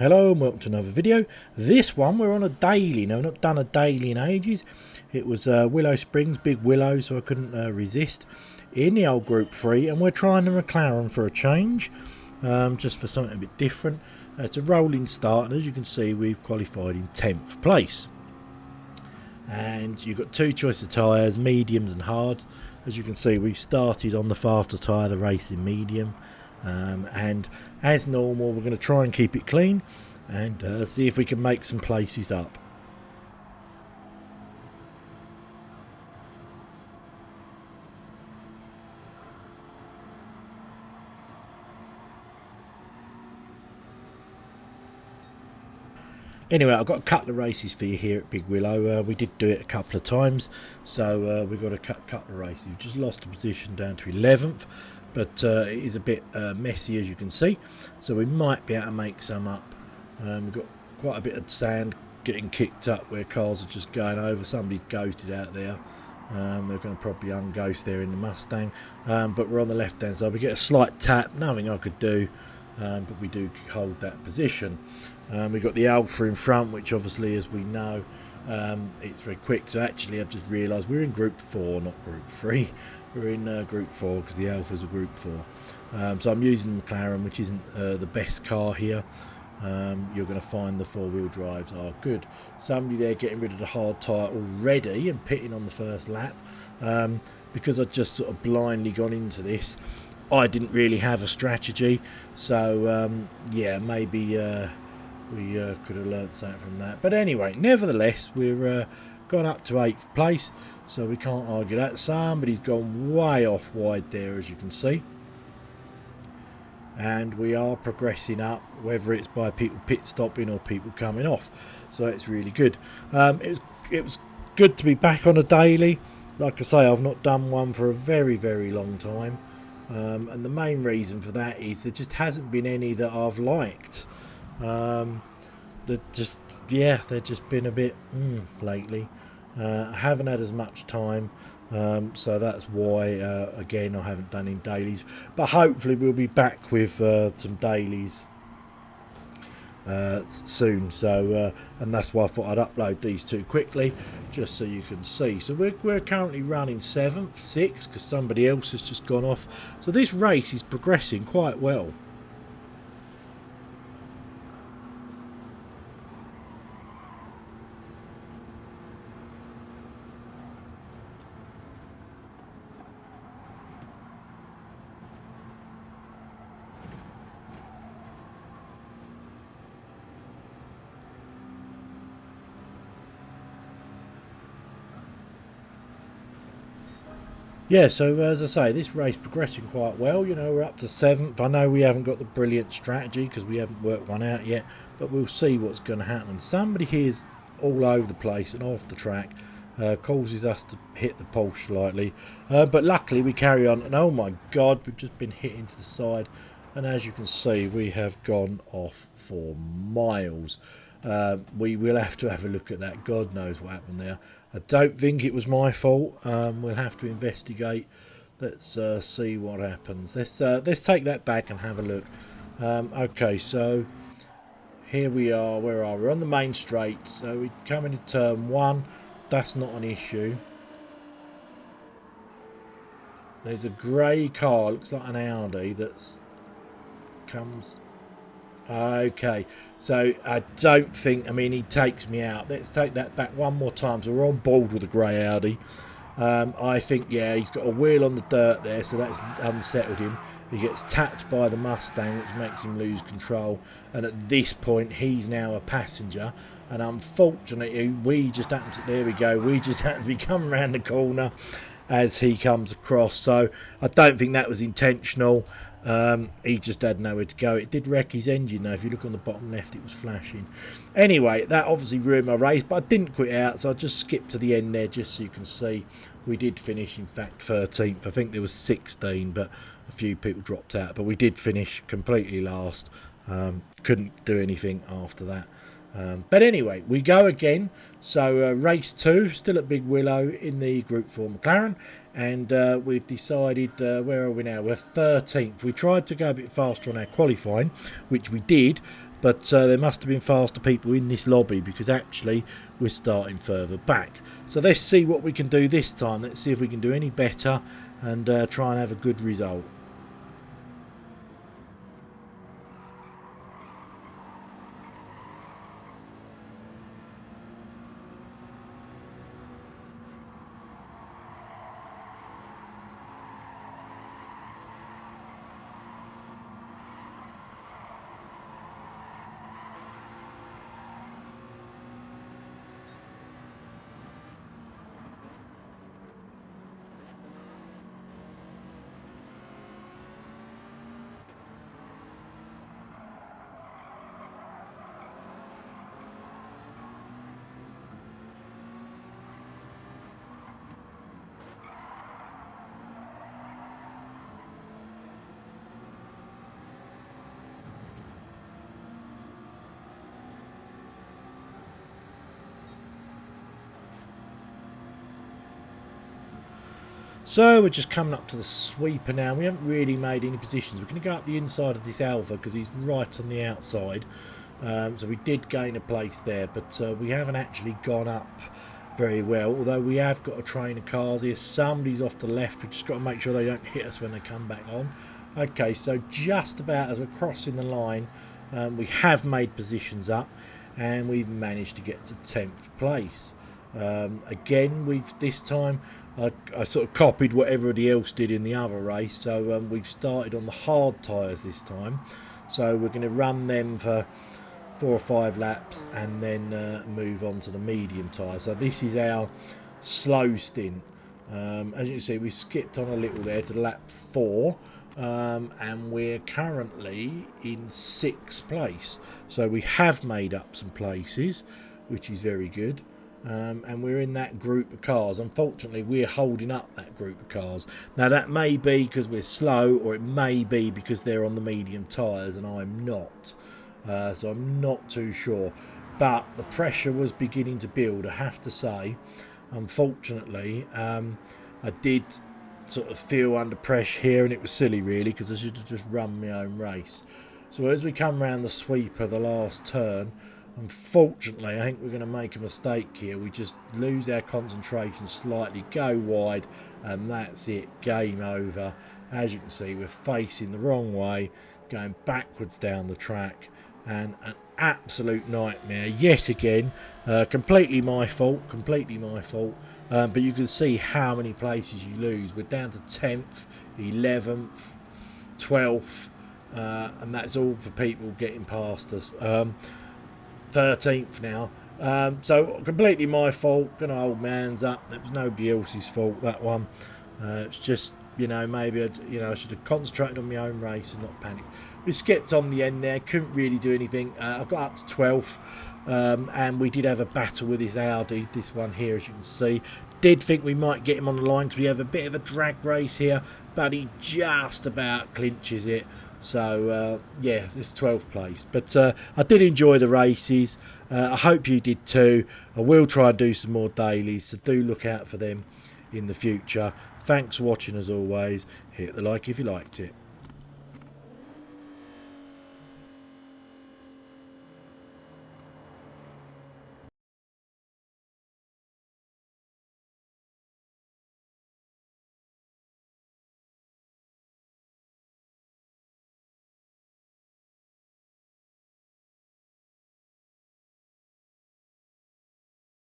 Hello and welcome to another video. This one we're on a daily. No, not done a daily in ages. It was Willow Springs, big Willow, so I couldn't resist. In the old Group 3, and we're trying the McLaren for a change, just for something a bit different. It's a rolling start, and as you can see, we've qualified in 10th place. And you've got two choice of tyres, mediums and hard. As you can see, we've started on the faster tyre, the racing medium. And as normal, we're going to try and keep it clean and see if we can make some places up. Anyway, I've got a couple of races for you here at Big Willow. We did do it a couple of times, so we've got a couple of races. We've just lost a position down to 11th, but it is a bit messy, as you can see, so we might be able to make some up. We've got quite a bit of sand getting kicked up where cars are just going over. Somebody's ghosted out there. They're going to probably unghost there in the Mustang, but we're on the left hand side. We get a slight tap, nothing I could do, but we do hold that position. We've got the Alpha in front, which obviously, as we know, it's very quick. So actually I've just realised we're in Group 4, not Group 3. We're in Group 4 because the Alpha's a Group 4. So I'm using the McLaren, which isn't the best car here. You're going to find the four-wheel drives are good. Somebody there getting rid of the hard tyre already and pitting on the first lap. Because I'd just sort of blindly gone into this, I didn't really have a strategy. So yeah, maybe we could have learnt something from that. But anyway, nevertheless, we're gone up to 8th place, so we can't argue that. Somebody's gone way off wide there, as you can see. And we are progressing up, whether it's by people pit stopping or people coming off. So it's really good. It was good to be back on a daily. Like I say, I've not done one for a very, very long time. And the main reason for that is there just hasn't been any that I've liked. They've just been a bit lately. I haven't had as much time, so that's why again I haven't done in dailies, but hopefully we'll be back with some dailies soon. So and that's why I thought I'd upload these two quickly just so you can see. So we're currently running 7th, 6th, because somebody else has just gone off. So this race is progressing quite well. Yeah, so as I say, this race progressing quite well. You know, we're up to 7th. I know we haven't got the brilliant strategy because we haven't worked one out yet, but we'll see what's going to happen. Somebody here's all over the place and off the track, causes us to hit the pole slightly, but luckily we carry on. And oh my God, we've just been hit into the side, and as you can see, we have gone off for miles. We will have to have a look at that. God knows what happened there. I don't think it was my fault. We'll have to investigate. Let's see what happens. Let's take that back and have a look. Okay, so here we are. Where are we? We're on the main straight. So we come into turn 1. That's not an issue. There's a grey car. Looks like an Audi that's comes. Okay, so I don't think, I mean, he takes me out. Let's take that back one more time. So we're on board with the grey Audi. I think, yeah, he's got a wheel on the dirt there, so that's unsettled him. He gets tapped by the Mustang, which makes him lose control. And at this point, he's now a passenger. And unfortunately, we just happen to, there we go, we just happen to be coming around the corner as he comes across. So I don't think that was intentional. He just had nowhere to go. It did wreck his engine though. If you look on the bottom left, it was flashing. Anyway, that obviously ruined my race, but I didn't quit out, so I just skipped to the end there just so you can see. We did finish, in fact, 13th. I think there was 16, but a few people dropped out, but we did finish completely last. Couldn't do anything after that. But anyway, we go again. So race 2, still at Big Willow in the Group 4 McLaren. And we've decided, where are we now? We're 13th. We tried to go a bit faster on our qualifying, which we did. but there must have been faster people in this lobby, because actually we're starting further back. So let's see what we can do this time. Let's see if we can do any better and try and have a good result. So we're just coming up to the sweeper now. We haven't really made any positions. We're going to go up the inside of this Alva because he's right on the outside. So we did gain a place there, but we haven't actually gone up very well. Although we have got a train of cars here. Somebody's off the left. We've just got to make sure they don't hit us when they come back on. Okay, so just about as we're crossing the line, we have made positions up, and we've managed to get to 10th place. Again, this time I sort of copied what everybody else did in the other race, so we've started on the hard tyres this time. So we're going to run them for 4 or 5 laps and then move on to the medium tyres. So this is our slow stint. As you can see, we skipped on a little there to lap 4, and we're currently in 6th place. So we have made up some places, which is very good. And we're in that group of cars. Unfortunately, we're holding up that group of cars. Now, that may be because we're slow, or it may be because they're on the medium tyres and I'm not. So I'm not too sure. But the pressure was beginning to build, I have to say. Unfortunately, I did sort of feel under pressure here, and it was silly, really, because I should have just run my own race. So as we come around the sweeper, the last turn, unfortunately, I think we're going to make a mistake here. We just lose our concentration slightly, go wide, and that's it. Game over. As you can see, we're facing the wrong way, going backwards down the track, and an absolute nightmare yet again. Completely my fault. But you can see how many places you lose. We're down to 10th, 11th, 12th, and that's all for people getting past us. 13th now. So completely my fault. Gonna hold my hands up. It was nobody else's fault, that one. It's just, maybe I should have concentrated on my own race and not panic. We skipped on the end there. Couldn't really do anything. I got up to 12th, and we did have a battle with this Audi. This one here, as you can see. Did think we might get him on the line because we have a bit of a drag race here, but he just about clinches it. So, yeah, it's 12th place. But I did enjoy the races. I hope you did too. I will try and do some more dailies, so do look out for them in the future. Thanks for watching as always. Hit the like if you liked it.